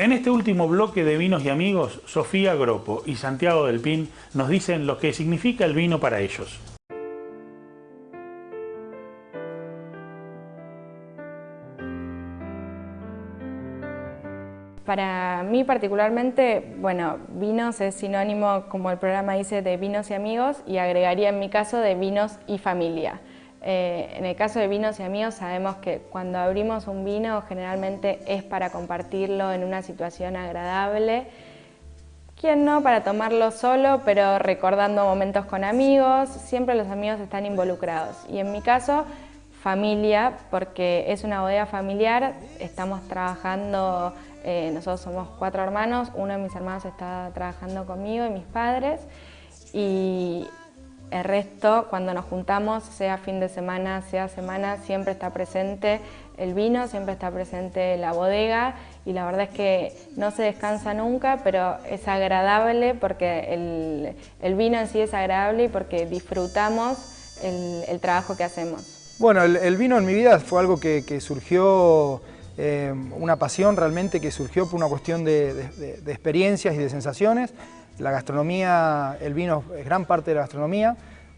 En este último bloque de Vinos y Amigos, Sofía Gropo y Santiago del Pin nos dicen lo que significa el vino para ellos. Para mí particularmente, bueno, vinos es sinónimo, como el programa dice, de vinos y amigos, y agregaría en mi caso de vinos y familia. En el caso de vinos y amigos sabemos que cuando abrimos un vino generalmente es para compartirlo en una situación agradable. ¿Quién no? Para tomarlo solo, pero recordando momentos con amigos, siempre los amigos están involucrados. Y en mi caso, familia, porque es una bodega familiar, estamos trabajando, nosotros somos 4 hermanos, uno de mis hermanos está trabajando conmigo y mis padres, y el resto, cuando nos juntamos, sea fin de semana, sea semana, siempre está presente el vino, siempre está presente la bodega, y la verdad es que no se descansa nunca, pero es agradable porque el vino en sí es agradable y porque disfrutamos el trabajo que hacemos. Bueno, el vino en mi vida fue algo que surgió, una pasión realmente que surgió por una cuestión de experiencias y de sensaciones. La gastronomía, el vino es gran parte de la gastronomía,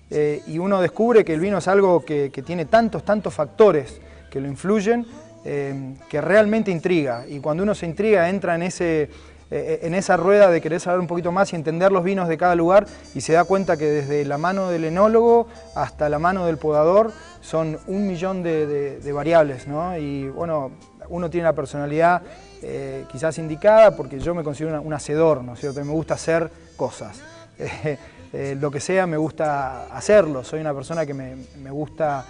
y uno descubre que el vino es algo que tiene tantos factores que lo influyen, que realmente intriga. Y cuando uno se intriga, entra en esa rueda de querer saber un poquito más y entender los vinos de cada lugar, y se da cuenta que desde la mano del enólogo hasta la mano del podador son 1.000.000 de variables, ¿no? Y bueno, uno tiene la personalidad quizás indicada, porque yo me considero un hacedor, ¿no es cierto? Me gusta hacer cosas. Lo que sea me gusta hacerlo. Soy una persona que me gusta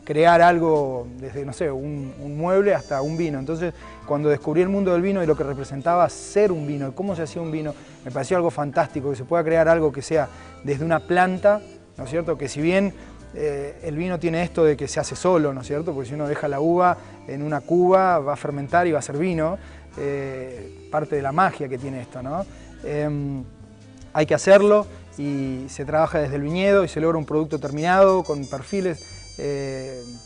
crear algo, desde, no sé, un mueble hasta un vino. Entonces, cuando descubrí el mundo del vino y lo que representaba ser un vino, y cómo se hacía un vino, me pareció algo fantástico, que se pueda crear algo que sea desde una planta, ¿no es cierto? Que si bien el vino tiene esto de que se hace solo, ¿no es cierto? Porque si uno deja la uva en una cuba, va a fermentar y va a ser vino, parte de la magia que tiene esto, ¿no? Hay que hacerlo, y se trabaja desde el viñedo y se logra un producto terminado con perfiles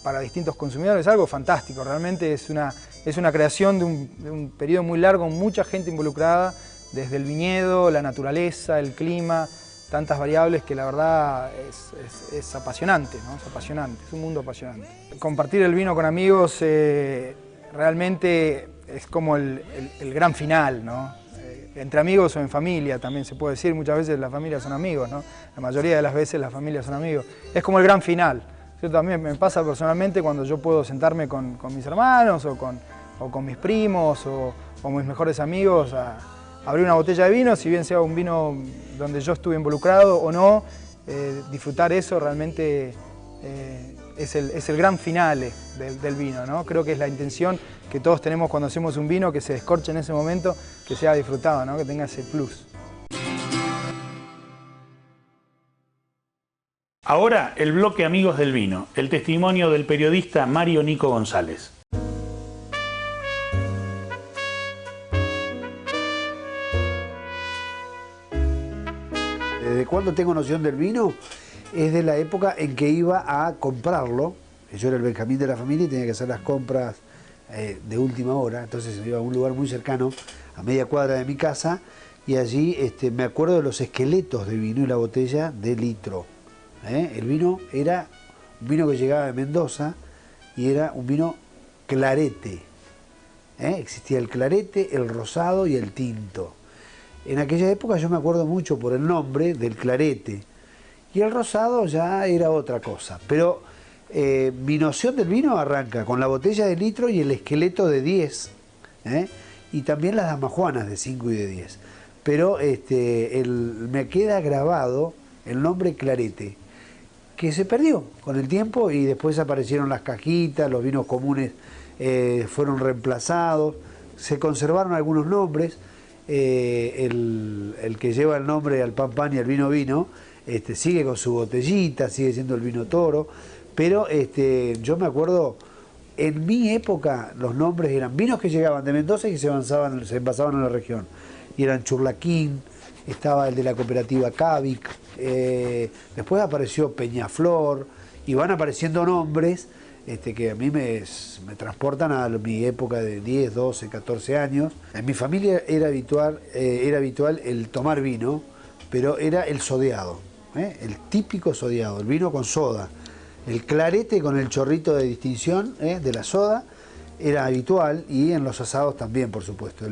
para distintos consumidores. Es algo fantástico, realmente es una creación de un periodo muy largo, mucha gente involucrada, desde el viñedo, la naturaleza, el clima, tantas variables que la verdad es apasionante, ¿no? Es apasionante, es un mundo apasionante. Compartir el vino con amigos realmente es como el gran final, ¿no? Entre amigos o en familia también se puede decir, muchas veces las familias son amigos, ¿no? La mayoría de las veces las familias son amigos. Es como el gran final. Yo también me pasa personalmente cuando yo puedo sentarme con mis hermanos o con mis primos o mis mejores amigos a abrir una botella de vino, si bien sea un vino donde yo estuve involucrado o no, disfrutar eso realmente es el gran finale del vino, ¿no? Creo que es la intención que todos tenemos cuando hacemos un vino, que se descorche en ese momento, que sea disfrutado, ¿no? Que tenga ese plus. Ahora, el bloque Amigos del Vino, el testimonio del periodista Mario Nico González. Desde cuando tengo noción del vino es de la época en que iba a comprarlo. Yo era el Benjamín de la familia y tenía que hacer las compras de última hora, entonces iba a un lugar muy cercano, a media cuadra de mi casa, y allí me acuerdo de los esqueletos de vino y la botella de litro. El vino era un vino que llegaba de Mendoza y era un vino clarete. Existía el clarete, el rosado y el tinto. En aquella época yo me acuerdo mucho por el nombre del clarete, y el rosado ya era otra cosa, pero mi noción del vino arranca con la botella de litro y el esqueleto de 10, y también las damajuanas de 5 y de 10. Pero me queda grabado el nombre clarete, que se perdió con el tiempo, y después aparecieron las cajitas, los vinos comunes fueron reemplazados, se conservaron algunos nombres. El que lleva el nombre al pan pan y al vino vino, sigue con su botellita, sigue siendo el vino toro, pero yo me acuerdo, en mi época los nombres eran vinos que llegaban de Mendoza y que se envasaban en la región, y eran Churlaquín, estaba el de la cooperativa Cavic, después apareció Peñaflor, y van apareciendo nombres que a mí me transportan a mi época de 10, 12, 14 años. En mi familia era habitual el tomar vino, pero era el sodeado, el típico sodeado, el vino con soda. El clarete con el chorrito de distinción de la soda era habitual, y en los asados también, por supuesto.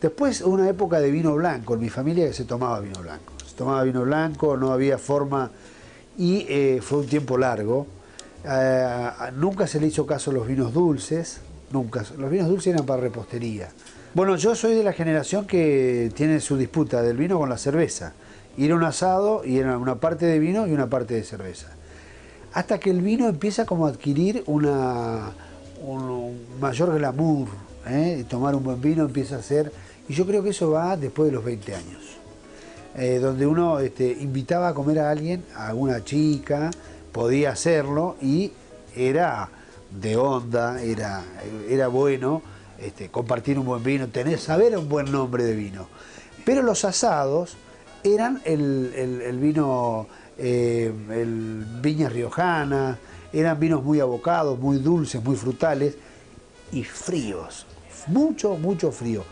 Después una época de vino blanco, en mi familia se tomaba vino blanco. Se tomaba vino blanco, no había forma, y fue un tiempo largo. Nunca se le hizo caso a los vinos dulces, nunca. Los vinos dulces eran para repostería. Bueno, yo soy de la generación que tiene su disputa del vino con la cerveza. Ir a un asado y era una parte de vino y una parte de cerveza. Hasta que el vino empieza como a adquirir un mayor glamour, tomar un buen vino empieza a ser, y yo creo que eso va después de los 20 años, donde uno invitaba a comer a alguien, a una chica, podía hacerlo y era de onda, era bueno compartir un buen vino, saber un buen nombre de vino. Pero los asados eran el vino, el viña riojana, eran vinos muy abocados, muy dulces, muy frutales y fríos, mucho frío.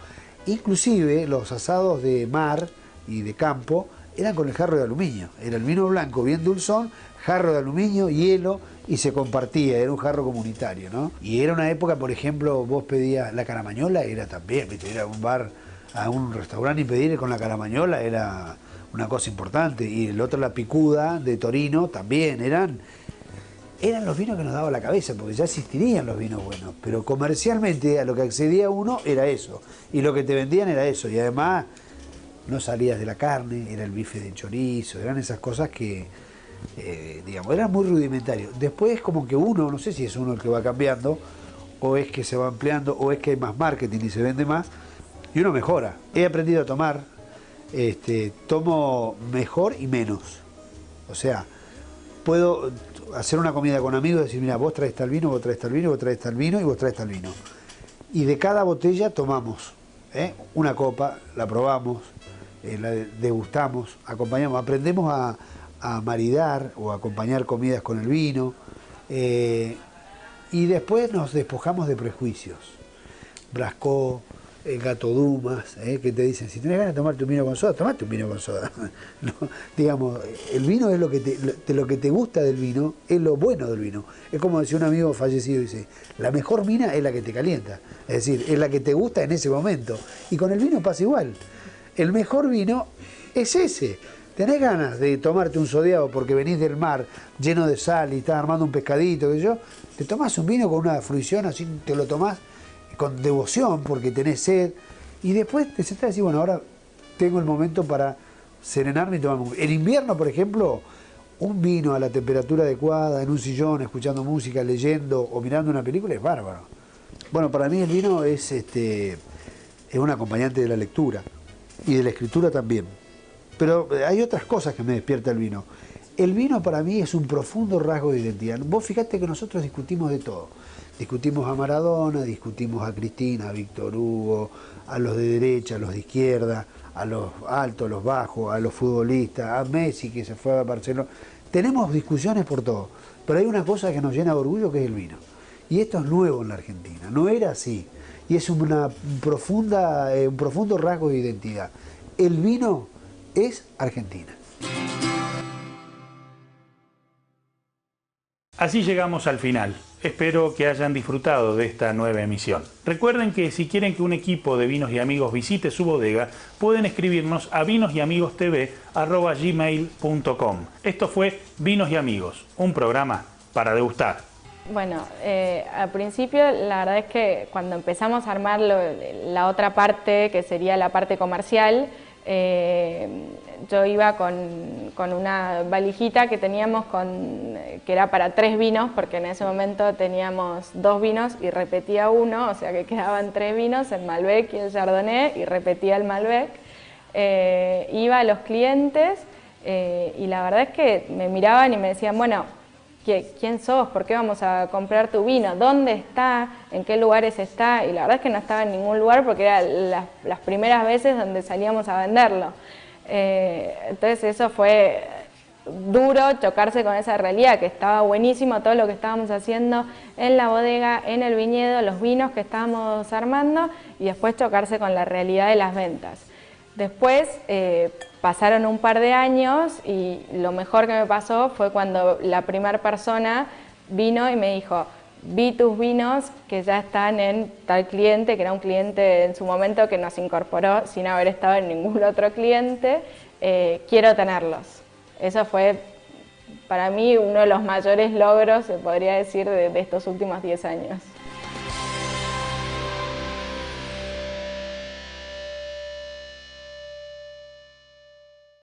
Inclusive los asados de mar y de campo eran con el jarro de aluminio, era el vino blanco bien dulzón, jarro de aluminio, hielo, y se compartía, era un jarro comunitario, ¿no? Y era una época, por ejemplo, vos pedías la caramañola, era también, ¿viste? Ir a un bar, a un restaurante y pedir con la caramañola era una cosa importante, y el otro, la picuda de Torino, también eran los vinos que nos daba la cabeza, porque ya existirían los vinos buenos, pero comercialmente a lo que accedía uno era eso, y lo que te vendían era eso, y además no salías de la carne, era el bife de chorizo, eran esas cosas que, digamos, eran muy rudimentarios. Después como que uno, no sé si es uno el que va cambiando, o es que se va ampliando, o es que hay más marketing y se vende más, y uno mejora. He aprendido a tomar, tomo mejor y menos, o sea, puedo hacer una comida con amigos y decir, mira, vos traes tal vino, vos traes tal vino, vos traes tal vino y vos traes tal vino. Y de cada botella tomamos una copa, la probamos, la degustamos, acompañamos, aprendemos a maridar o a acompañar comidas con el vino, y después nos despojamos de prejuicios. Blascó, Gato Dumas, que te dicen, si tenés ganas de tomarte un vino con soda, tomate un vino con soda. No, digamos, el vino es lo que te gusta del vino, es lo bueno del vino. Es como decía un amigo fallecido, dice, la mejor mina es la que te calienta, es decir, es la que te gusta en ese momento. Y con el vino pasa igual. El mejor vino es ese. Tenés ganas de tomarte un sodeado porque venís del mar lleno de sal y estás armando un pescadito, que yo, te tomás un vino con una fruición, así te lo tomás con devoción porque tenés sed, y después te sentás y decís, bueno, ahora tengo el momento para serenarme y tomarme un... En invierno, por ejemplo, un vino a la temperatura adecuada, en un sillón, escuchando música, leyendo o mirando una película, es bárbaro. Bueno, para mí el vino es un acompañante de la lectura y de la escritura también. Pero hay otras cosas que me despierta el vino. El vino para mí es un profundo rasgo de identidad. Vos fijate que nosotros discutimos de todo. Discutimos a Maradona, discutimos a Cristina, a Víctor Hugo, a los de derecha, a los de izquierda, a los altos, a los bajos, a los futbolistas, a Messi que se fue a Barcelona. Tenemos discusiones por todo, pero hay una cosa que nos llena de orgullo, que es el vino. Y esto es nuevo en la Argentina, no era así. Y es un profundo rasgo de identidad. El vino es Argentina. Así llegamos al final. Espero que hayan disfrutado de esta nueva emisión. Recuerden que si quieren que un equipo de Vinos y Amigos visite su bodega, pueden escribirnos a vinosyamigostv@gmail.com. Esto fue Vinos y Amigos, un programa para degustar. Bueno, al principio la verdad es que cuando empezamos a armar la otra parte, que sería la parte comercial, yo iba con una valijita que teníamos que era para 3 vinos, porque en ese momento teníamos 2 vinos y repetía uno, o sea que quedaban 3 vinos, el Malbec y el Chardonnay, y repetía el Malbec. Iba a los clientes y la verdad es que me miraban y me decían, bueno, ¿quién sos? ¿Por qué vamos a comprar tu vino? ¿Dónde está? ¿En qué lugares está? Y la verdad es que no estaba en ningún lugar porque eran las primeras veces donde salíamos a venderlo. Entonces eso fue duro chocarse con esa realidad, que estaba buenísimo todo lo que estábamos haciendo en la bodega, en el viñedo, los vinos que estábamos armando, y después chocarse con la realidad de las ventas. Después pasaron un par de años y lo mejor que me pasó fue cuando la primera persona vino y me dijo: vi tus vinos que ya están en tal cliente, que era un cliente en su momento que nos incorporó sin haber estado en ningún otro cliente, quiero tenerlos. Eso fue para mí uno de los mayores logros, se podría decir, de estos últimos 10 años.